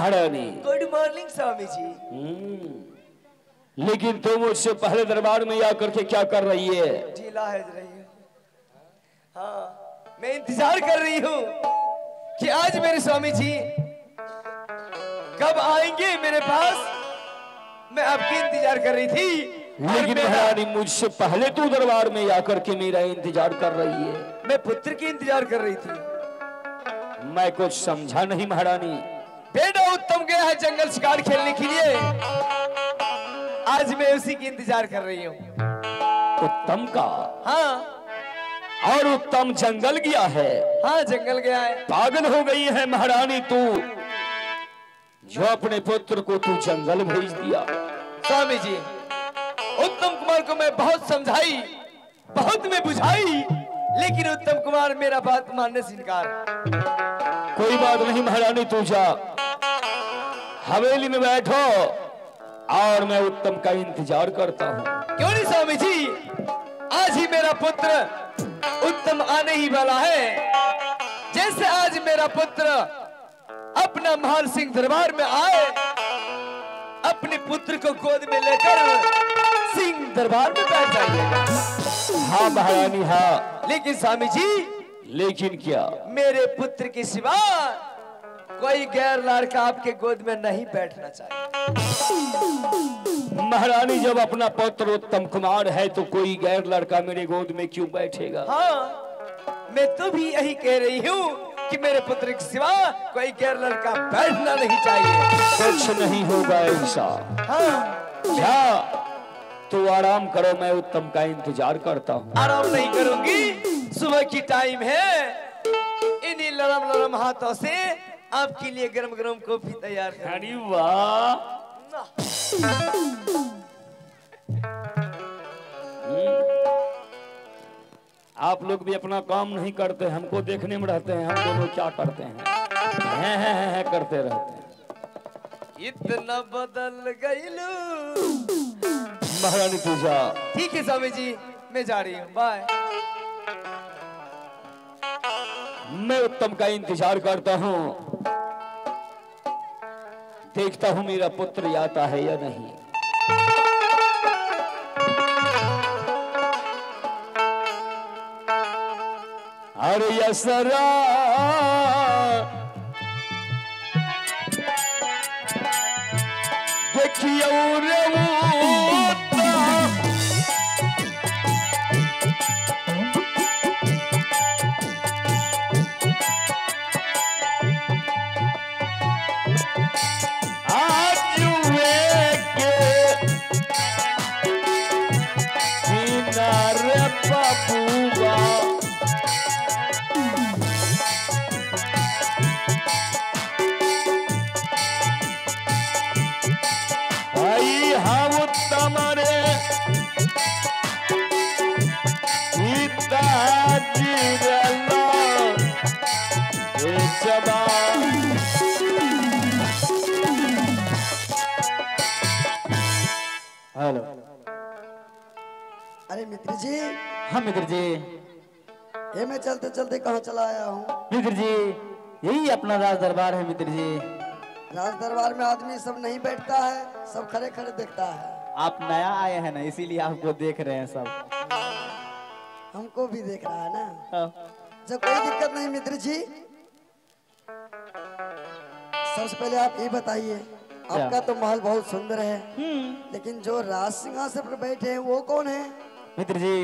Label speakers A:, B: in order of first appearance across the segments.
A: महारानी।
B: Good morning Swami ji.
A: लेकिन तुम मुझसे पहले दरबार में आकर के क्या कर रही है?
B: ढीला है रही हूँ। हाँ, मैं इंतजार कर रही हूँ कि आज मेरे स्वामी जी कब आएंगे मेरे पास। मैं आपकी इंतजार कर रही थी।
A: लेकिन महारानी मुझसे पहले तू दरबार में आकर के मेरा इंतजार कर रही है।
B: मैं पुत्र की इंतजार कर रही थी।
A: मैं कुछ समझा नहीं महारानी।
B: बेटा उत्तम गया है जंगल शिकार खेलने के लिए। आज मैं उसी की इंतजार कर रही हूँ।
A: उत्तम का?
B: हाँ।
A: और उत्तम जंगल गया है?
B: हाँ, जंगल गया है।
A: पागल हो गई है महारानी तू, जो अपने पुत्र को तू जंगल भेज दिया।
B: स्वामी जी, उत्तम कुमार को मैं बहुत समझाई, बहुत मैं बुझाई, लेकिन उत्तम कुमार मेरा बात मानने से इनकार।
A: कोई बात नहीं महारानी, तू जा हवेली में बैठो और मैं उत्तम का इंतजार करता हूँ।
B: क्यों नहीं स्वामी जी, आज ही मेरा पुत्र उत्तम आने ही वाला है। जैसे आज मेरा पुत्र अपना महाल सिंह दरबार में आए, अपने पुत्र को गोद में लेकर सिंह दरबार में बैठ जाइएगा।
A: हाँ महारानी हाँ।
B: लेकिन स्वामी जी,
A: लेकिन क्या?
B: मेरे पुत्र के सिवा कोई गैर लड़का आपके गोद में नहीं बैठना चाहिए।
A: महारानी, जब अपना पुत्र उत्तम कुमार है तो कोई गैर लड़का मेरे गोद में क्यों बैठेगा?
B: हाँ, मैं तो भी यही कह रही हूँ कि मेरे पुत्र के सिवा कोई गैर लड़का बैठना नहीं चाहिए।
A: कुछ नहीं होगा ऐसा।
B: हाँ।
A: जा तू आराम करो, मैं उत्तम का इंतजार करता हूँ।
B: आराम नहीं करूंगी, सुबह की टाइम है। इन्हीं लरम लरम हाथों से आपके लिए गरम गरम कॉफी तैयार कर।
A: अरे वाह, आप लोग भी अपना काम नहीं करते, हमको देखने में रहते हैं। हम दोनों क्या करते हैं, करते रहते हैं।
B: इतना बदल गईलू।
A: महारानी तू जा।
B: ठीक है स्वामी जी, मैं जा रही हूँ, बाय।
A: मैं उत्तम का इंतजार करता हूँ, देखता हूँ मेरा पुत्र आता है या नहीं। अरे यसरा देखिए हेलो।
C: अरे मित्र जी।
D: हाँ मित्र जी।
C: ये मैं चलते चलते कहाँ चला आया हूँ?
D: मित्र जी, यही अपना राज दरबार है मित्र जी।
C: राज दरबार में आदमी सब नहीं बैठता है, सब खड़े खड़े देखता है।
D: आप नया आए हैं ना, इसीलिए आपको देख रहे हैं सब।
C: हमको भी देख रहा है ना।
D: हाँ।
C: जब कोई दिक्कत नहीं मित्र जी। सबसे पहले आप ये बताइए, आपका तो महल बहुत सुंदर है, लेकिन जो राज सिंहासन पर बैठे हैं वो कौन है?
D: मित्र जी,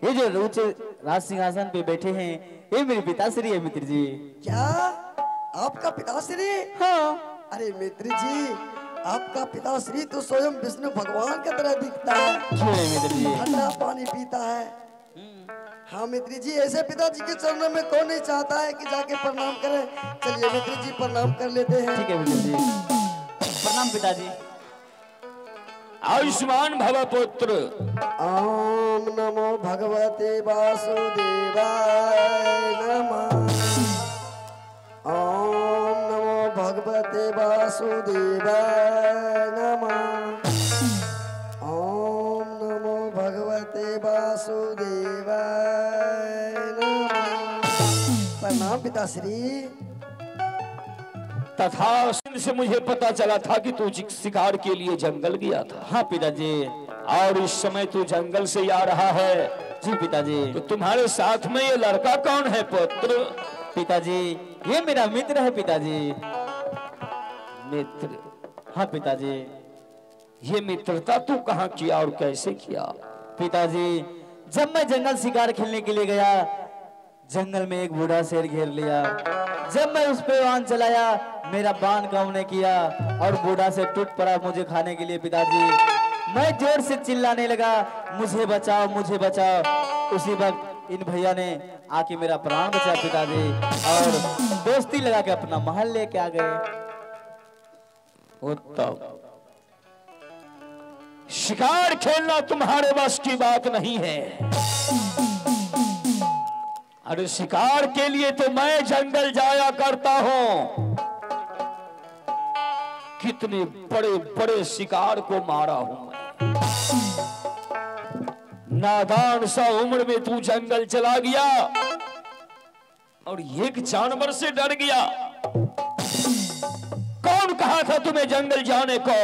D: ये जो राज सिंहासन पे बैठे हैं ये मेरे पिताश्री है मित्र जी।
C: क्या आपका पिताश्री?
D: हाँ।
C: अरे मित्र जी, आपका पिताश्री तो स्वयं विष्णु भगवान की तरह दिखता है।
D: क्यों नहीं मित्र जी?
C: ठंडा पानी पीता है। हाँ मित्र जी, ऐसे पिताजी के चरणों में कौन नहीं चाहता है कि जाके प्रणाम करें। चलिए मित्र जी, प्रणाम कर लेते हैं।
D: ठीक है मित्र जी, प्रणाम पिताजी।
A: आयुष्मान भव पुत्र।
C: ओम नमो भगवते वासुदेवाय नमः। ओम नमो भगवते वासुदेवाय नमः। ओम नमो भगवते वासुदेवाय नमः। प्रणाम पिताश्री।
A: तथा से मुझे पता चला था कि तू शिकार के लिए जंगल गया था।
D: हाँ पिताजी।
A: और इस समय तू जंगल से आ रहा है।
D: जी पिताजी।
A: तो तुम्हारे साथ में ये लड़का कौन है पुत्र?
D: पिताजी ये मेरा मित्र है पिताजी।
A: मित्र?
D: हाँ पिताजी।
A: ये मित्रता तू कहाँ किया और कैसे किया?
D: पिताजी जब मैं जंगल शिकार खेलने के लिए गया, जंगल में एक बूढ़ा शेर घेर लिया। जब मैं उस पे बाण चलाया, मेरा बाण काम ने किया और बूढ़ा से टूट पड़ा मुझे खाने के लिए। पिताजी मैं जोर से चिल्लाने लगा, मुझे बचाओ मुझे बचाओ। उसी वक्त इन भैया ने आके मेरा प्राण बचाया पिताजी, और दोस्ती लगा के अपना महल लेके आ गए।
A: उत्तम। शिकार खेलना तुम्हारे बस की बात नहीं है। अरे शिकार के लिए तो मैं जंगल जाया करता हूं। कितने बड़े बड़े शिकार को मारा हूं मैं। नादान सा उम्र में तू जंगल चला गया और एक जानवर से डर गया। कौन कहा था तुम्हें जंगल जाने को?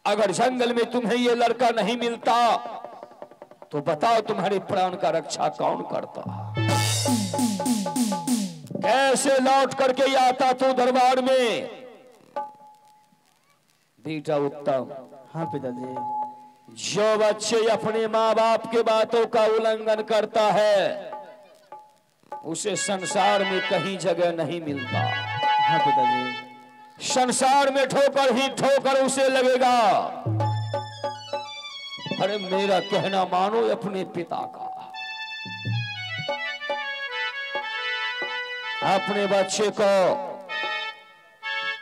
A: अगर जंगल में तुम्हें यह लड़का नहीं मिलता तो बताओ तुम्हारे प्राण का रक्षा कौन करता? कैसे लौट करके आता तू दरबार में? बेटा उत्तम।
D: हाँ पिताजी।
A: जो बच्चे अपने माँ बाप के बातों का उल्लंघन करता है उसे संसार में कहीं जगह नहीं मिलता।
D: हाँ पिताजी।
A: संसार में ठोकर ही ठोकर उसे लगेगा। अरे मेरा कहना मानो अपने पिता का। अपने बच्चे को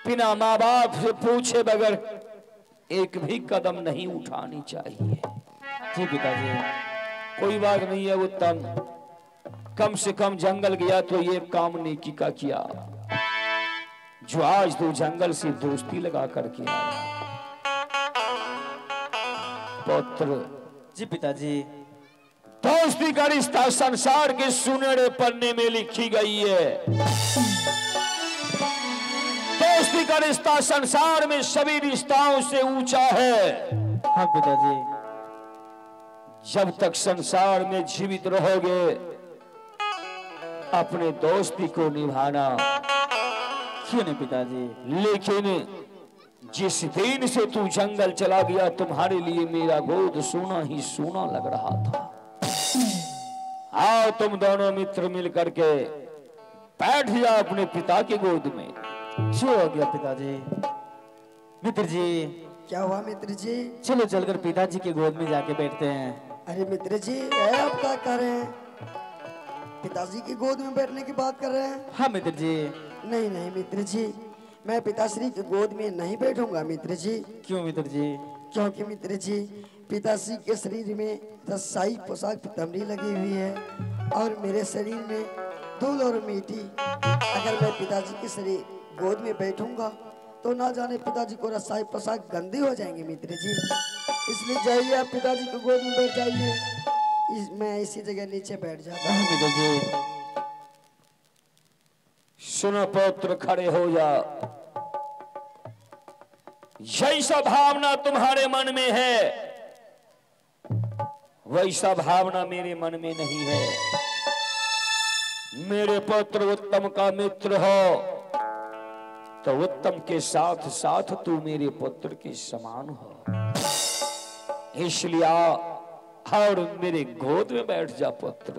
A: बिना माँ बाप से पूछे बगैर एक भी कदम नहीं उठानी चाहिए।
D: जी पिताजी।
A: कोई बात नहीं है उत्तम, कम से कम जंगल गया तो ये काम नेकी का किया जो आज तू जंगल से दोस्ती लगा करके आया। पुत्र।
D: जी पिताजी।
A: दोस्ती का रिश्ता संसार के सुनहरे पन्ने में लिखी गई है। दोस्ती का रिश्ता संसार में सभी रिश्ताओं से ऊंचा है।
D: हाँ पिताजी।
A: जब तक संसार में जीवित रहोगे अपने दोस्ती को निभाना।
D: क्यों नहीं पिताजी?
A: लेकिन जिस दिन से तू जंगल चला गया तुम्हारे लिए मेरा गोद सोना ही सोना लग रहा था। आओ तुम दोनों मित्र मिल करके बैठ जाओ अपने पिता की गोद में।
D: जो हो गया पिताजी। मित्र जी।
C: क्या हुआ मित्र जी?
D: चलो चलकर पिताजी की गोद में जाके बैठते हैं।
C: अरे मित्र जी आप क्या कर रहे हैं? पिताजी की गोद में बैठने की बात कर रहे हैं?
D: हाँ मित्र जी।
C: नहीं नहीं मित्र जी, मैं पिताश्री की गोद में नहीं बैठूंगा मित्र जी।
D: क्यों मित्र जी?
C: क्योंकि मित्र जी पिताश्री के शरीर में रसाई पोशाक पतंबरी लगी हुई है और मेरे शरीर में धूल और मिट्टी। अगर मैं पिताजी के शरीर गोद में बैठूंगा तो ना जाने पिताजी को रसाई पोशाक गंदी हो जाएंगे मित्र जी। इसलिए जाइए आप पिताजी की गोद में बैठ जाइए। मैं इसी जगह नीचे बैठ जाता हूँ।
D: मित्र जी।
A: सुनो पुत्र, खड़े हो जा। जैसा भावना तुम्हारे मन में है वैसा भावना मेरे मन में नहीं है। मेरे पुत्र उत्तम का मित्र हो तो उत्तम के साथ साथ तू मेरे पुत्र के समान हो। इसलिए और मेरे गोद में बैठ जा पुत्र।